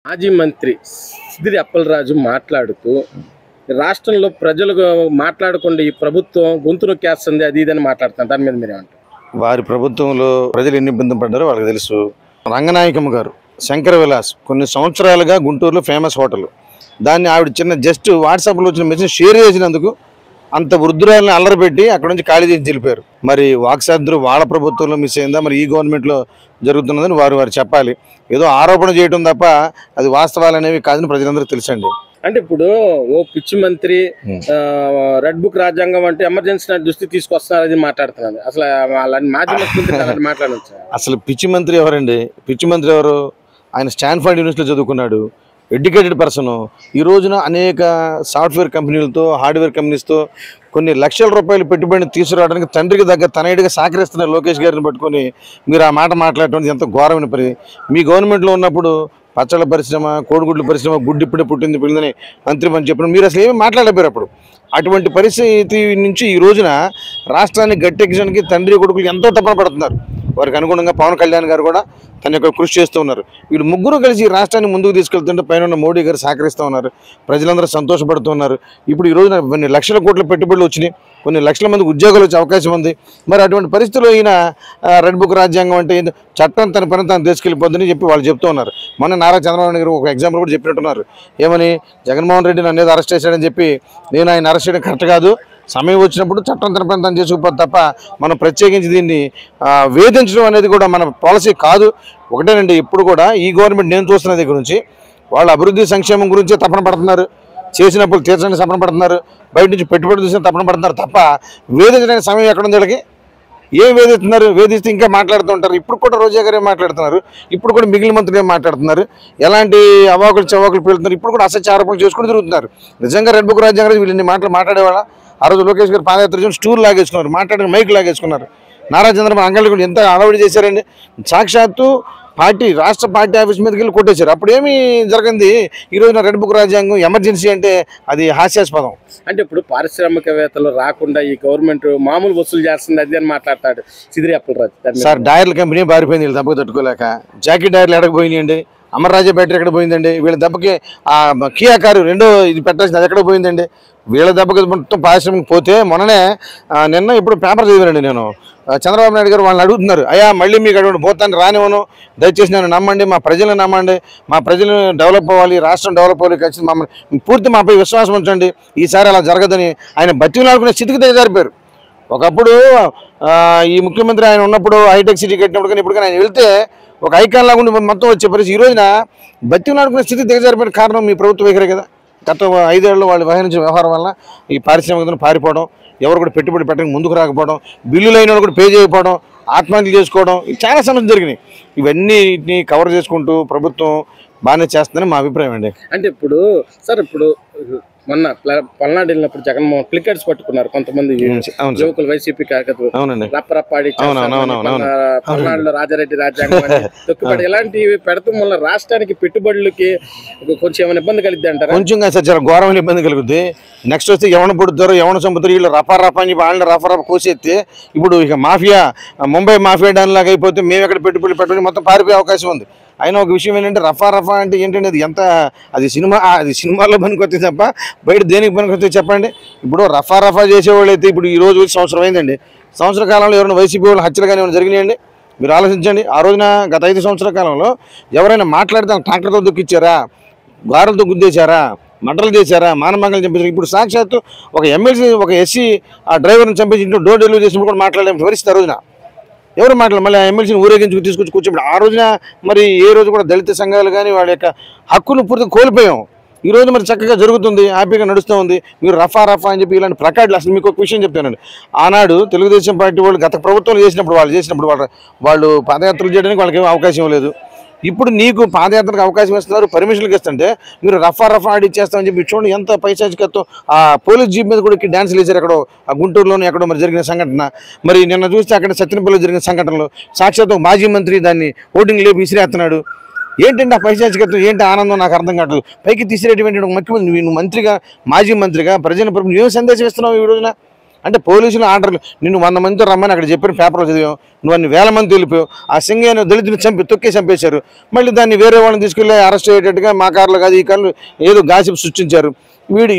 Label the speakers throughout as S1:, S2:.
S1: మాజీ మంత్రి సిదిరి అప్పలరాజు మాట్లాడుతూ రాష్ట్రంలో ప్రజలు మాట్లాడకుండా ఈ ప్రభుత్వం గొంతు నొక్కేస్తుంది అది ఇదని మాట్లాడుతున్నారు. దాని మీద మీరేమంటారు?
S2: వారి ప్రభుత్వంలో ప్రజలు ఎన్ని ఇబ్బంది పడ్డారో వాళ్ళకి తెలుసు. రంగనాయకమ్మ గారు శంకర విలాస్ కొన్ని సంవత్సరాలుగా గుంటూరులో ఫేమస్ హోటల్, దాన్ని ఆవిడ చిన్న జస్ట్ వాట్సాప్లో వచ్చిన మెసేజ్ షేర్ చేసినందుకు అంత వృద్ధురాలని అల్లరిపెట్టి అక్కడ నుంచి ఖాళీ చేసి తెలిపారు. మరి వాక్సాద్రు వాళ్ళ ప్రభుత్వంలో మిస్ అయిందా, మరి ఈ గవర్నమెంట్లో జరుగుతున్నదని వారు చెప్పాలి. ఏదో ఆరోపణ చేయడం తప్ప అది వాస్తవాలు అనేవి కాదని ప్రజలందరికీ తెలుసండి. అంటే
S1: ఇప్పుడు ఓ పిచ్చి మంత్రి రెడ్ బుక్ రాజ్యాంగం అంటే ఎమర్జెన్సీ దృష్టి తీసుకొస్తున్నారు అది మాట్లాడుతున్నారు. అసలు వాళ్ళని మాజీ మంత్రి మాట్లాడవచ్చు.
S2: అసలు పిచ్చి మంత్రి ఎవరండి? పిచ్చి మంత్రి ఎవరు? ఆయన స్టాన్ఫర్డ్ యూనివర్సిటీలో చదువుకున్నాడు, ఎడ్యుకేటెడ్ పర్సన్. ఈ రోజున అనేక సాఫ్ట్వేర్ కంపెనీలతో హార్డ్వేర్ కంపెనీస్తో కొన్ని లక్షల రూపాయలు పెట్టుబడిని తీసుకురావడానికి తండ్రికి దగ్గర తనయుడిగా సహకరిస్తున్న లోకేష్ గారిని పట్టుకొని మీరు ఆ మాట మాట్లాడటం ఎంత ఘోరమైన పని. మీ గవర్నమెంట్లో ఉన్నప్పుడు పచ్చళ్ళ పరిశ్రమ, కోడిగుడ్ల పరిశ్రమ గుడ్డిప్పుడే పుట్టింది పిల్లని మంత్రి అని చెప్పిన మీరు అసలు ఏమీ మాట్లాడలేరు. అప్పుడు అటువంటి పరిస్థితి నుంచి ఈ రోజున రాష్ట్రాన్ని గట్టెక్కడానికి తండ్రి కొడుకులు ఎంతో తపన పడుతున్నారు. వారికి అనుగుణంగా పవన్ కళ్యాణ్ గారు కూడా తన యొక్క కృషి చేస్తూ ఉన్నారు. వీళ్ళు ముగ్గురు కలిసి రాష్ట్రాన్ని ముందుకు తీసుకెళ్తుంటే పైన మోడీ గారు సహకరిస్తూ ఉన్నారు, ప్రజలందరూ సంతోషపడుతూ ఉన్నారు. ఇప్పుడు ఈ రోజున కొన్ని లక్షల కోట్ల పెట్టుబడులు వచ్చినాయి, కొన్ని లక్షల మందికి ఉద్యోగాలు వచ్చే అవకాశం ఉంది. మరి అటువంటి పరిస్థితుల్లో ఈయన రెడ్ బుక్ రాజ్యాంగం అంటే చట్టం తన పని తాను తీసుకెళ్ళిపోద్దని చెప్పి వాళ్ళు చెప్తూ ఉన్నారు. మొన్న నారా చంద్రబాబు నాయుడు గారు ఒక ఎగ్జాంపుల్ కూడా చెప్పినట్టున్నారు. ఏమని, జగన్మోహన్ రెడ్డి నన్ను ఏదో అరెస్ట్ చేశాడని చెప్పి నేను ఆయన అరెస్ట్ చేయడం కరెక్ట్ కాదు, సమయం వచ్చినప్పుడు చట్టం తన పని తాను చేసుకుపోదు తప్ప మనం ప్రత్యేకించి దీన్ని వేధించడం అనేది కూడా మన పాలసీ కాదు. ఒకటేనండి, ఇప్పుడు కూడా ఈ గవర్నమెంట్ నేను చూస్తున్న దగ్గర నుంచి వాళ్ళు అభివృద్ధి సంక్షేమం గురించే తపన పడుతున్నారు, చేసినప్పుడు తీర్చడానికి తపన పడుతున్నారు, బయట నుంచి పెట్టుబడి తీసిన తపన పడుతున్నారు తప్ప వేధించడానికి సమయం ఎక్కడ ఉంది వీళ్ళకి? ఏం వేధిస్తున్నారు? వేధిస్తే ఇంకా మాట్లాడుతూ ఉంటారు. ఇప్పుడు కూడా రోజా గారు ఏం మాట్లాడుతున్నారు, ఇప్పుడు కూడా మిగిలిన మంత్రులు ఏం మాట్లాడుతున్నారు, ఎలాంటి అవాకులు చవాకులు పెడుతున్నారు, ఇప్పుడు కూడా అసత్య ఆరోపణలు చేసుకుని తిరుగుతున్నారు. నిజంగా రెడ్ బుక్ రాజ్యాంగం వీళ్ళని మాట్లాడేవాళ్ళ? ఆ రోజు లోకేష్ గారు పాదయాత్ర స్టూల్ లాగేసుకున్నారు, మాట్లాడిన మైక్ లాగేసుకున్నారు. నారా చంద్రబాబు అంగళ్ళు కూడా ఎంత అలవాటు చేశారండి. సాక్షాత్తు పార్టీ రాష్ట్ర పార్టీ ఆఫీస్ మీదకి వెళ్ళి కొట్టేశారు. అప్పుడేమీ జరిగింది. ఈ రోజున రెడ్ బుక్ రాజ్యాంగం ఎమర్జెన్సీ అంటే అది హాస్యాస్పదం.
S1: అంటే ఇప్పుడు పారిశ్రామికవేత్తలు రాకుండా ఈ గవర్నమెంట్ మామూలు వసూలు చేస్తుంది అది అని మాట్లాడతాడు సిదిరి అప్పలరాజు.
S2: సార్, డైర్ల కంపెనీ పారిపోయింది వీళ్ళు దెబ్బకి తట్టుకోలేక. జాకీ డైర్లు ఎడకపోయినాయండి, అమర్ రాజా బ్యాటరీ ఎక్కడ పోయిందండి, వీళ్ళ దెబ్బకి ఆ కియా కారు రెండో ఇది పెట్టాల్సింది అది ఎక్కడ పోయిందండి, వీళ్ళ దెబ్బకి మొత్తం పారిశ్రామిక పోతే మొన్ననే నిన్న ఇప్పుడు పేపర్ చదివానండి నేను, చంద్రబాబు నాయుడు గారు వాళ్ళని అడుగుతున్నారు, అయ్యా మళ్ళీ మీకు అటువంటి పోతాను రానివ్వను, దయచేసి నన్ను నమ్మండి, మా ప్రజలను నమ్మండి, మా ప్రజలు డెవలప్ అవ్వాలి, రాష్ట్రం డెవలప్ అవ్వాలి, ఖచ్చితంగా మమ్మల్ని పూర్తి మాపై విశ్వాసం ఉంచండి, ఈసారి అలా జరగదని ఆయన బతిలాడుకునే స్థితికి దిగజారిపోయారు. ఒకప్పుడు ఈ ముఖ్యమంత్రి ఆయన ఉన్నప్పుడు హైటెక్ సిటీ కట్టినప్పుడు కానీ ఇప్పుడు కానీ ఆయన వెళ్తే ఒక ఐకాన్ లాగా ఉండి మొత్తం వచ్చే పరిస్థితి. ఈ రోజున బతిలాడుకునే స్థితికి దిగజారిపోయిన కారణం మీ ప్రభుత్వ వైఖరి కదా. గత 5 ఏళ్ళలో వాళ్ళు వ్యవహరించిన వ్యవహారం వల్ల ఈ పారిశ్రామికతను పారిపోవడం, ఎవరు కూడా పెట్టుబడి పెట్టడానికి ముందుకు రాకపోవడం, బిల్లులు అయిన కూడా పే చేయకపోవడం, ఆత్మహత్యలు చేసుకోవడం, చాలా సమస్యలు జరిగినాయి. ఇవన్నీ కవర్ చేసుకుంటూ ప్రభుత్వం బాగానే చేస్తుందని మా అభిప్రాయం అండి.
S1: అంటే ఇప్పుడు సార్, ఇప్పుడు మొన్న పల్నాడు వెళ్ళినప్పుడు జగన్మోహన్ ప్లికెట్స్ పట్టుకున్నారు కొంతమంది యువకులు, వైసీపీ కార్యకర్తలు. రప్పరప్పాడి పల్నాడులో రాజారెడ్డి రాజ్యాంగం తొక్కుబడి ఇలాంటివి పెడతాం వల్ల రాష్ట్రానికి పెట్టుబడులకి కొంచెం ఏమైనా ఇబ్బంది కలిగిద్ది అంటారు?
S2: కొంచెం కాదు సార్, చాలా ఘోరమైన ఇబ్బంది కలుగుద్ది. నెక్స్ట్ వస్తే ఎవరు పుడతారో ఎవరు చంపుతారు, వీళ్ళు రఫా అని చెప్పి వాళ్ళని రఫా కోసేస్తే ఇప్పుడు ఇక మాఫియా, ముంబై మాఫియా డాన్ లాగా అయిపోతే మేము ఎక్కడ పెట్టుబడులు పెట్టడం మొత్తం పారిపోయే అవకాశం ఉంది. అయినా ఒక విషయం ఏంటంటే రఫా అంటే ఏంటంటే అది ఎంత, అది సినిమాలో పనికొస్తే తప్ప బయట దేనికి పనికొస్తే చెప్పండి. ఇప్పుడు రఫా చేసేవాళ్ళు అయితే ఇప్పుడు ఈ రోజు సంవత్సరం అయిందండి, సంవత్సర కాలంలో ఎవరైనా వైసీపీ వాళ్ళు హత్యలు కానీ ఏమైనా జరిగినాయండి? మీరు ఆలోచించండి. ఆ రోజున గత 5 సంవత్సరాల కాలంలో ఎవరైనా మాట్లాడితే ట్రాక్టర్తో దుక్కిచ్చారా, గారెలతో గుద్దేశారా, మంటలు చేశారా, మానమంగళం చంపించారు. ఇప్పుడు సాక్షాత్తు ఒక ఎమ్మెల్సీ, ఒక ఎస్సీ ఆ డ్రైవర్ని చంపించి డోర్ డెలివరీ చేసినప్పుడు కూడా మాట్లాడలేని పరిస్థితి. ఆ రోజున ఎవరు మాట్లాడారు? మళ్ళీ ఆ ఎమ్మెల్సీని ఊరేగించుకు తీసుకొచ్చి కూర్చోబెట్టి ఆ రోజున మరి ఏ రోజు కూడా దళిత సంఘాలు కానీ వాళ్ళ యొక్క హక్కును పూర్తిగా కోల్పోయాం. ఈ రోజు మరి చక్కగా జరుగుతుంది, హ్యాపీగా నడుస్తూ ఉంది. మీరు రఫా అని చెప్పి ఇలాంటి ప్రకాడ్లు. అసలు మీకు ఒక విషయం చెప్తానండి, ఆనాడు తెలుగుదేశం పార్టీ వాళ్ళు గత ప్రభుత్వం చేసినప్పుడు వాళ్ళు పాదయాత్రలు చేయడానికి వాళ్ళకి ఏమీ అవకాశం లేదు. ఇప్పుడు నీకు పాదయాత్రకు అవకాశం ఇస్తున్నారు, పర్మిషన్కి ఇస్తుంటే మీరు రఫా ఆడిచ్చేస్తామని చెప్పి చూడండి ఎంత పైశాచికత్వం. ఆ పోలీస్ జీప్ మీద కూడా డ్యాన్సులు వేశారు ఎక్కడో, ఆ గుంటూరులోనే ఎక్కడో మరి జరిగిన సంఘటన. మరి నిన్న చూస్తే అక్కడ సత్యనపల్లిలో జరిగిన సంఘటనలో సాక్షాత్తు మాజీ మంత్రి దాన్ని ఓటింగ్ లేపి విసిరేస్తున్నాడు. ఏంటంటే ఆ పైశాచికత్వం, ఏంటి ఆనందం నాకు అర్థం కావట్లేదు. పైకి తీసిరేటువంటి ముఖ్యమంత్రి, నువ్వు మంత్రిగా, మాజీ మంత్రిగా ప్రజల ప్రభుత్వం ఏం సందేశం ఇస్తున్నావు ఈ రోజున? అంటే పోలీసులు ఆర్డర్లు నిన్ను 100 మందితో రమ్మని అక్కడ చెప్పిన పేపర్లో చదివాం, నువ్వు అన్ని వేల మంది తెలిపావు. ఆ సింగయ్య దళితుని తొక్కి చంపేశారు. మళ్ళీ దాన్ని వేరే వాళ్ళని తీసుకెళ్ళి అరెస్ట్ అయ్యేటట్టుగా మా కార్లు కాదు ఈ కార్లు ఏదో గాసిప్ సృష్టించారు.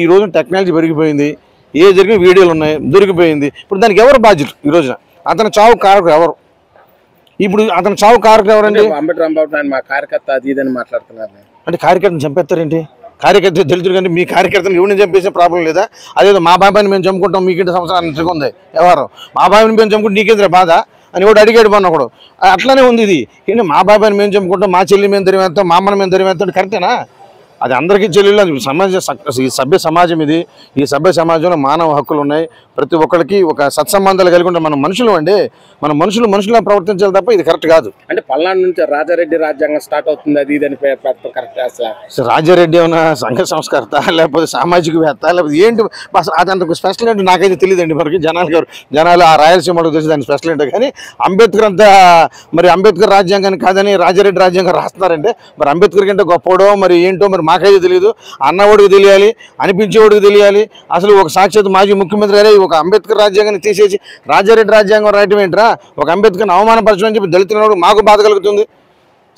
S2: ఈ రోజు టెక్నాలజీ పెరిగిపోయింది, ఏ జరిగిన వీడియోలు ఉన్నాయి, దొరికిపోయింది. ఇప్పుడు దానికి ఎవరు బాధ్యులు? ఈ రోజున అతని చావు కారకుడు ఎవరు? ఇప్పుడు అతని చావు కారకుడు ఎవరండి?
S1: అంబటి రాంబాబు మా కార్యకర్త అది ఇదని మాట్లాడుతున్నారు.
S2: అంటే కార్యకర్తను చంపేస్తారేంటి? కార్యకర్త దళితుడు కంటే మీ కార్యకర్తను ఎవరిని చంపేసే ప్రాబ్లం లేదా? అదేదో మా బాబాయిని మేము చంపుకుంటాం మీకేంటి సంవత్సరానికి ఉంది ఎవరు మా బాబాయిని మేము చంపుకుంటే నీకేంద్ర బాధ అని కూడా అడిగాడు మొన్న ఒకడు. అట్లానే ఉంది ఇది. ఏంటి మా బాబాయిని మేము చంపుకుంటాం, మా చెల్లి మేము దరివేస్తాం, మా అమ్మని మేము దరివేస్తాం, కరెక్టేనా? అది అందరికీ చెల్లెలు. అది ఈ సభ్య సమాజం ఇది. ఈ సభ్య సమాజంలో మానవ హక్కులు ఉన్నాయి. ప్రతి ఒక్కరికి ఒక సత్సంబంధాలు కలిగి ఉంటే మనం మనుషులు అండి. మన మనుషులుగా ప్రవర్తించాలి తప్ప ఇది కరెక్ట్ కాదు. అంటే
S1: పల్నాడు నుంచి రాజారెడ్డి రాజ్యాంగం స్టార్ట్ అవుతుంది అది ఇదని కరెక్ట్.
S2: అసలు రాజారెడ్డి ఏమన్నా సంఘ సంస్కర్త లేకపోతే సామాజికవేత్త లేకపోతే ఏంటి అది అంత స్పెషల్ ఏంటి నాకైతే తెలియదండి. మనకి జనాలు ఆ రాయలసీమలో తెలిసి దాని స్పెషల్ ఏంటో. కానీ అంబేద్కర్ అంతా మరి అంబేద్కర్ రాజ్యాంగాన్ని కాదని రాజారెడ్డి రాజ్యాంగం రాస్తున్నారంటే మరి అంబేద్కర్ కంటే గొప్పడో మరి ఏంటో మరి మాకైతే తెలియదు. అన్నవాడికి తెలియాలి, అనిపించేవాడికి తెలియాలి. అసలు ఒక సాక్షాత్ మాజీ ముఖ్యమంత్రి గారే ఒక అంబేద్కర్ రాజ్యాంగాన్ని తీసేసి రాజారెడ్డి రాజ్యాంగం రాయటం ఏంట్రా? ఒక అంబేద్కర్ని అవమానపరచడం అని చెప్పి దళితుల మాకు బాధ కలుగుతుంది.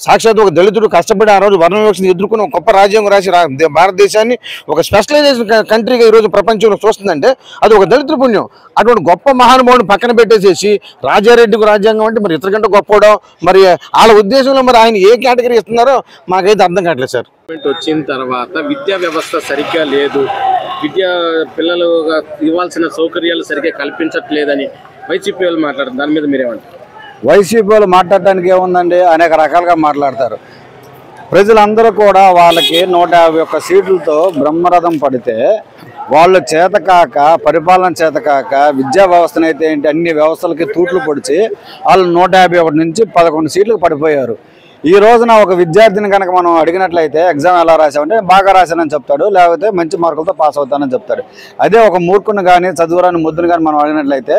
S2: సాక్షాత్ ఒక దళితుడు కష్టపడి ఆ రోజు వర్ణ వివక్షను ఎదుర్కొని ఒక గొప్ప రాజ్యాంగం రాసి భారతదేశాన్ని ఒక స్పెషలైజేషన్ కంట్రీగా ఈరోజు ప్రపంచంలో చూస్తుందంటే అది ఒక దళితుల పుణ్యం. అటువంటి గొప్ప మహానుభావుని పక్కన పెట్టేసేసి రాజారెడ్డికి రాజ్యాంగం అంటే మరి ఇతరకంటే గొప్పవడం మరి వాళ్ళ ఉద్దేశంలో మరి ఆయన ఏ కేటగిరీ ఇస్తున్నారో మాకైతే అర్థం కావట్లేదు సార్.
S1: వచ్చిన తర్వాత విద్యా వ్యవస్థ సరిగ్గా లేదు, పిల్లలు ఇవ్వాల్సిన సౌకర్యాలు సరిగ్గా కల్పించట్లేదని వైసీపీ వాళ్ళు మాట్లాడుతున్నారు. దాని మీద మీరేమంటారు?
S3: వైసీపీ వాళ్ళు మాట్లాడటానికి ఏముందండి, అనేక రకాలుగా మాట్లాడతారు. ప్రజలందరూ కూడా వాళ్ళకి 151 సీట్లతో బ్రహ్మరథం పడితే వాళ్ళు చేతకాక, పరిపాలన చేతకాక, విద్యా వ్యవస్థనైతే ఏంటి అన్ని వ్యవస్థలకి తూట్లు పొడిచి వాళ్ళు 151 నుంచి 11 సీట్లకు పడిపోయారు. ఈ రోజున ఒక విద్యార్థిని కనుక మనం అడిగినట్లయితే ఎగ్జామ్ ఎలా రాసామంటే బాగా రాశానని చెప్తాడు, లేకపోతే మంచి మార్కులతో పాస్ అవుతానని చెప్తాడు. అదే ఒక మూర్ఖుని కానీ చదువురాని ముద్దుని కానీ మనం అడిగినట్లయితే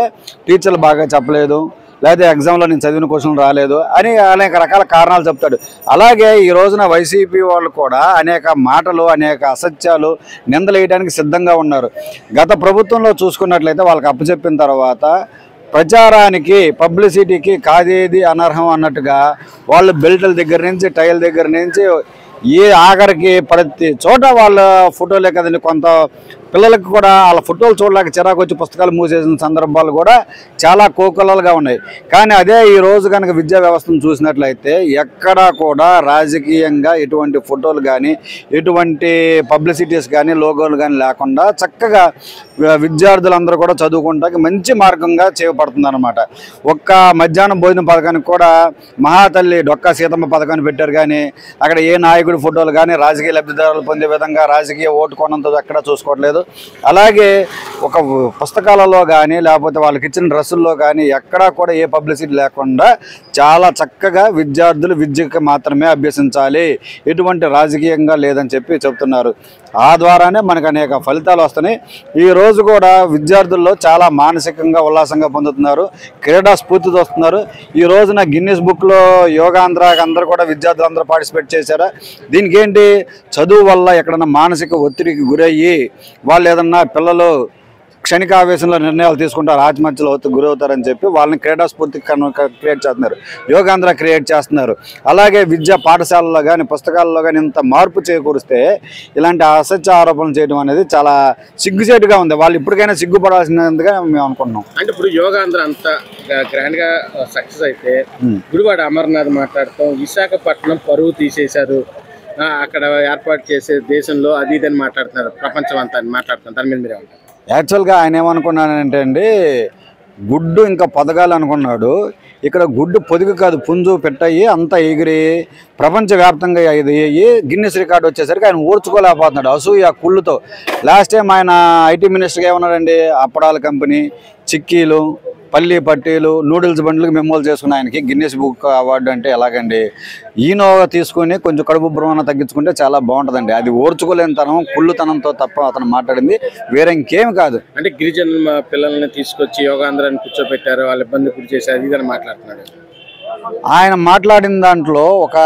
S3: టీచర్లు బాగా చెప్పలేదు, లేకపోతే ఎగ్జామ్లో నేను చదివిన క్వశ్చన్లు రాలేదు అని అనేక రకాల కారణాలు చెప్తాడు. అలాగే ఈ రోజున వైసీపీ వాళ్ళు కూడా అనేక మాటలు, అనేక అసత్యాలు, నిందలు వేయడానికి సిద్ధంగా ఉన్నారు. గత ప్రభుత్వంలో చూసుకున్నట్లయితే వాళ్ళకి అప్పచెప్పిన తర్వాత ప్రచారానికి, పబ్లిసిటీకి కాదేది అనర్హం అన్నట్టుగా వాళ్ళు బెల్ట్ల దగ్గర నుంచి, టైల్ దగ్గర నుంచి ఆఖరికి ప్రతి చోట వాళ్ళ ఫోటోలే కదండి. కొంత పిల్లలకు కూడా వాళ్ళ ఫోటోలు చూడలేక చిరాకు వచ్చి పుస్తకాలు మూసేసిన సందర్భాలు కూడా చాలా కోకొల్లలుగా ఉన్నాయి. కానీ అదే ఈ రోజు కనుక విద్యా వ్యవస్థను చూసినట్లయితే ఎక్కడా కూడా రాజకీయంగా ఎటువంటి ఫోటోలు కానీ, ఎటువంటి పబ్లిసిటీస్ కానీ, లోగోలు కానీ లేకుండా చక్కగా విద్యార్థులందరూ కూడా చదువుకుంటానికి మంచి మార్గంగా చేపడుతుంది అన్నమాట. ఒక్క మధ్యాహ్నం భోజనం పథకానికి కూడా మహాతల్లి డొక్కా సీతమ్మ పథకాన్ని పెట్టారు. కానీ అక్కడ ఏ నాయకుడి ఫోటోలు కానీ రాజకీయ లబ్ధిదారులు పొందే విధంగా రాజకీయ ఓటు కొనంతో ఎక్కడ చూసుకోవట్లేదు. అలాగే ఒక పుస్తకాలలో కానీ లేకపోతే వాళ్ళకి ఇచ్చిన డ్రెస్సుల్లో కానీ ఎక్కడా కూడా ఏ పబ్లిసిటీ లేకుండా చాలా చక్కగా విద్యార్థులు విద్యకు మాత్రమే అభ్యసించాలి, ఎటువంటి రాజకీయంగా లేదని చెప్తున్నారు. ఆ ద్వారానే మనకు అనేక ఫలితాలు వస్తున్నాయి. ఈ రోజు కూడా విద్యార్థుల్లో చాలా మానసికంగా ఉల్లాసంగా పొందుతున్నారు, క్రీడా స్ఫూర్తితో వస్తున్నారు. ఈ రోజున గిన్నిస్ బుక్లో యోగాంధ్రాకి అందరూ కూడా విద్యార్థులందరూ పార్టిసిపేట్ చేశారా? దీనికి ఏంటి, చదువు వల్ల ఎక్కడన్నా మానసిక ఒత్తిడికి గురయ్యి వాళ్ళు ఏదన్నా పిల్లలు క్షణికావేశంలో నిర్ణయాలు తీసుకుంటారు, ఆత్మహత్యలు గురవుతారని చెప్పి వాళ్ళని క్రీడా స్ఫూర్తి క్రియేట్ చేస్తున్నారు, యోగాంధ్ర క్రియేట్ చేస్తున్నారు. అలాగే విద్యా పాఠశాలలో కానీ పుస్తకాలలో కానీ ఇంత మార్పు చేకూరిస్తే ఇలాంటి అసత్య ఆరోపణలు చేయడం అనేది చాలా సిగ్గుచేటుగా ఉంది. వాళ్ళు ఇప్పటికైనా సిగ్గుపడాల్సినదిగా మేము అనుకుంటున్నాం.
S1: అంటే ఇప్పుడు యోగాంధ్ర అంత గ్రాండ్ గా సక్సెస్ అయితే గుడివాడ అమర్నాథ్ మాట్లాడతాం, విశాఖపట్నం పరువు తీసేశారు, అక్కడ ఏర్పాటు చేసే దేశంలో అది ఇదని మాట్లాడుతున్నారు, ప్రపంచం అంతా మాట్లాడుతున్నారు. దాని మీద మీరే ఉంటారు?
S3: యాక్చువల్గా ఆయన ఏమనుకున్నానంటే అండి, గుడ్డు ఇంకా పొదగాలి అనుకున్నాడు. ఇక్కడ గుడ్డు పొదుగు కాదు, పుంజు పెట్టయి అంతా ఎగిరి ప్రపంచవ్యాప్తంగా ఇది అయ్యి గిన్నిస్ రికార్డు వచ్చేసరికి ఆయన ఓర్చుకోలేకపోతున్నాడు అసూయ కుళ్ళుతో. లాస్ట్ టైం ఆయన ఐటీ మినిస్టర్గా ఏమన్నాడండి, అప్పడాల కంపెనీ, చిక్కీలు, పల్లి పట్టీలు, నూడిల్స్ బండ్లకు మెమోలు చేసుకుని ఆయనకి గిన్నిస్ బుక్ అవార్డు అంటే ఎలాగండి? ఈయన తీసుకుని కొంచెం కడుపు భ్రమణ తగ్గించుకుంటే చాలా బాగుంటుందండి. అది ఓర్చుకోలేని తనం, కుళ్ళుతనంతో తప్ప అతను మాట్లాడింది వేరే ఇంకేం కాదు.
S1: అంటే గిరిజనుల పిల్లల్ని తీసుకొచ్చి యోగాంధ్రాన్ని కూర్చోబెట్టారు, వాళ్ళు ఇబ్బంది గురి చేశారు ఇదని మాట్లాడుతున్నాడు.
S3: ఆయన మాట్లాడిన దాంట్లో ఒక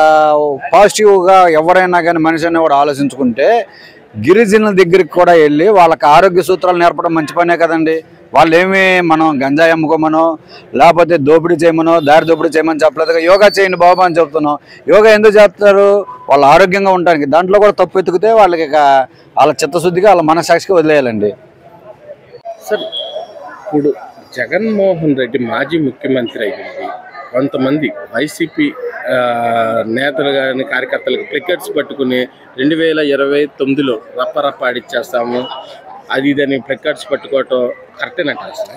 S3: పాజిటివ్గా ఎవరైనా కానీ మనిషి అనేవాడు ఆలోచించుకుంటే గిరిజనుల దగ్గరికి కూడా వెళ్ళి వాళ్ళకి ఆరోగ్య సూత్రాలు నేర్పడం మంచి పనే కదండి. వాళ్ళు ఏమి మనం గంజాయి అమ్ముకోమనో లేకపోతే దోపిడీ చేయమనో దారి దోపిడీ చేయమని చెప్పలేదు. యోగా చేయండి బాబు అని చెప్తున్నాం. యోగా ఎందుకు చేస్తారు? వాళ్ళు ఆరోగ్యంగా ఉండడానికి. దాంట్లో కూడా తప్పు ఎత్తుకుతే వాళ్ళకి వాళ్ళ చిత్తశుద్ధిగా వాళ్ళ మనసాక్షిగా వదిలేయాలండి.
S1: సార్ ఇప్పుడు జగన్మోహన్ రెడ్డి మాజీ ముఖ్యమంత్రి అయ్యింది, కొంతమంది వైసీపీ నేతలు కానీ కార్యకర్తలకు ప్లికెట్స్ పట్టుకుని 2029లో రప్పరప్పాడిచ్చేస్తాము అది ఇదని ప్లికెట్స్ పట్టుకోవటం కరెక్టేనంటారు సార్?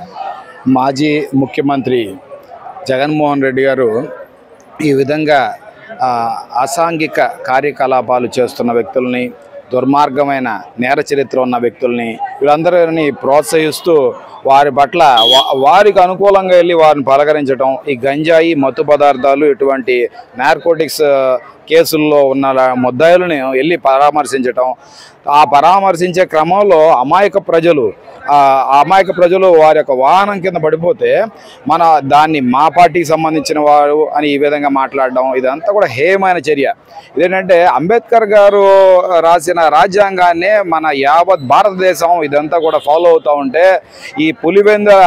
S4: మాజీ ముఖ్యమంత్రి జగన్మోహన్ రెడ్డి గారు ఈ విధంగా అసాంఘిక కార్యకలాపాలు చేస్తున్న వ్యక్తుల్ని, దుర్మార్గమైన నేర చరిత్ర ఉన్న వ్యక్తుల్ని వీళ్ళందరినీ ప్రోత్సహిస్తూ వారి పట్ల వారికి అనుకూలంగా వెళ్ళి వారిని పలకరించడం, ఈ గంజాయి మత్తు పదార్థాలు ఇటువంటి నార్కోటిక్స్ కేసుల్లో ఉన్న ముద్దాయిలను వెళ్ళి పరామర్శించటం, ఆ పరామర్శించే క్రమంలో అమాయక ప్రజలు వారి యొక్క వాహనం కింద పడిపోతే దాన్ని మా పార్టీకి సంబంధించిన వారు అని ఈ విధంగా మాట్లాడడం ఇదంతా కూడా హేయమైన చర్య. ఇదేంటంటే అంబేద్కర్ గారు రాసిన రాజ్యాంగాన్ని మన యావత్ భారతదేశం ఇదంతా కూడా ఫాలో అవుతూ ఉంటే ఈ పులివెందుల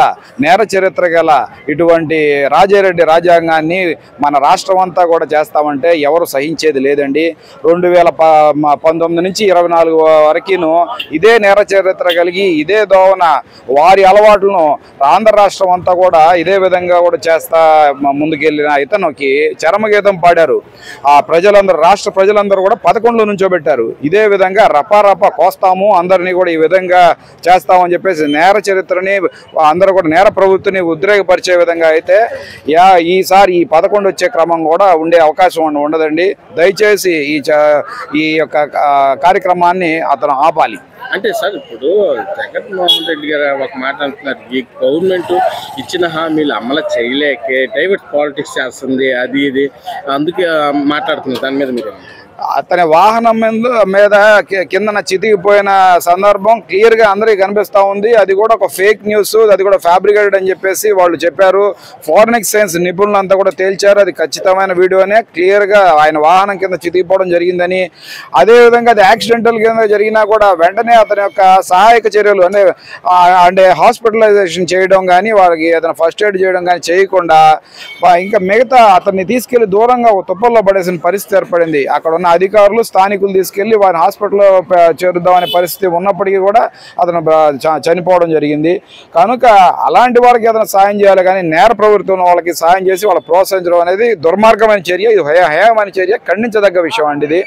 S4: నేర చరిత్ర గల ఇటువంటి రాజారెడ్డి రాజ్యాంగాన్ని మన రాష్ట్రం అంతా కూడా చేస్తామంటే ఎవరు సహించేది లేదండి. 2019 నుంచి 24 వరకును ఇదే నేర చరిత్ర కలిగి ఇదే దోవన వారి అలవాట్లను ఆంధ్ర రాష్ట్రం అంతా కూడా ఇదే విధంగా కూడా చేస్తా ముందుకెళ్ళిన ఇతనికి చరమగీతం పాడారు. ఆ ప్రజలందరూ, రాష్ట్ర ప్రజలందరూ కూడా 11లో నుంచోబెట్టారు. ఇదే విధంగా రపారపా కోస్తాము, అందరినీ కూడా ఈ విధంగా చేస్తామని చెప్పేసి నేర చరిత్రని అందరూ కూడా నేర ప్రవృత్తిని ఉద్రేకపరిచే విధంగా అయితే ఈసారి ఈ 11 వచ్చే క్రమం కూడా ఉండే అవకాశం ఉండదండి. దయచేసి ఈ యొక్క కార్యక్రమాన్ని అతను ఆపాలి.
S1: అంటే సార్ ఇప్పుడు జగన్మోహన్ రెడ్డి గారు ఒక మాట అంటున్నారు, ఈ గవర్నమెంట్ ఇచ్చిన హామీలు అమలు చేయలేకే డైవర్ట్ పాలిటిక్స్ చేస్తుంది అది ఇది అందుకే మాట్లాడుతున్నారు. దాని మీద మీరు
S4: అతని వాహనం మీద కిందన చితికిపోయిన సందర్భం క్లియర్గా అందరికీ కనిపిస్తూ ఉంది. అది కూడా ఒక ఫేక్ న్యూస్, అది కూడా ఫ్యాబ్రికేటెడ్ అని చెప్పేసి వాళ్ళు చెప్పారు. ఫోరెన్సిక్ సైన్స్ నిపుణులంతా కూడా తేల్చారు అది ఖచ్చితమైన వీడియోనే. క్లియర్గా ఆయన వాహనం కింద చితికిపోవడం జరిగిందని, అదేవిధంగా అది యాక్సిడెంటల్ కింద జరిగినా కూడా వెంటనే అతని యొక్క సహాయక చర్యలు అంటే హాస్పిటలైజేషన్ చేయడం కానీ వాళ్ళకి ఏదైనా ఫస్ట్ ఎయిడ్ చేయడం కానీ చేయకుండా ఇంకా మిగతా అతన్ని తీసుకెళ్లి దూరంగా తుప్పల్లో పడేసిన పరిస్థితి ఏర్పడింది. అక్కడ ఉన్న అధికారులు స్థానికులు తీసుకెళ్లి వారిని హాస్పిటల్లో చేరుద్దామనే పరిస్థితి ఉన్నప్పటికీ కూడా అతను చనిపోవడం జరిగింది. కనుక అలాంటి వాళ్ళకి ఏదైనా సాయం చేయాలి కానీ నేర ప్రవృత్తి ఉన్న వాళ్ళకి సాయం చేసి వాళ్ళ ప్రోత్సహించడం అనేది దుర్మార్గమైన చర్య, ఇది హేయమైన చర్య, ఖండించదగ్గ విషయం అండి ఇది.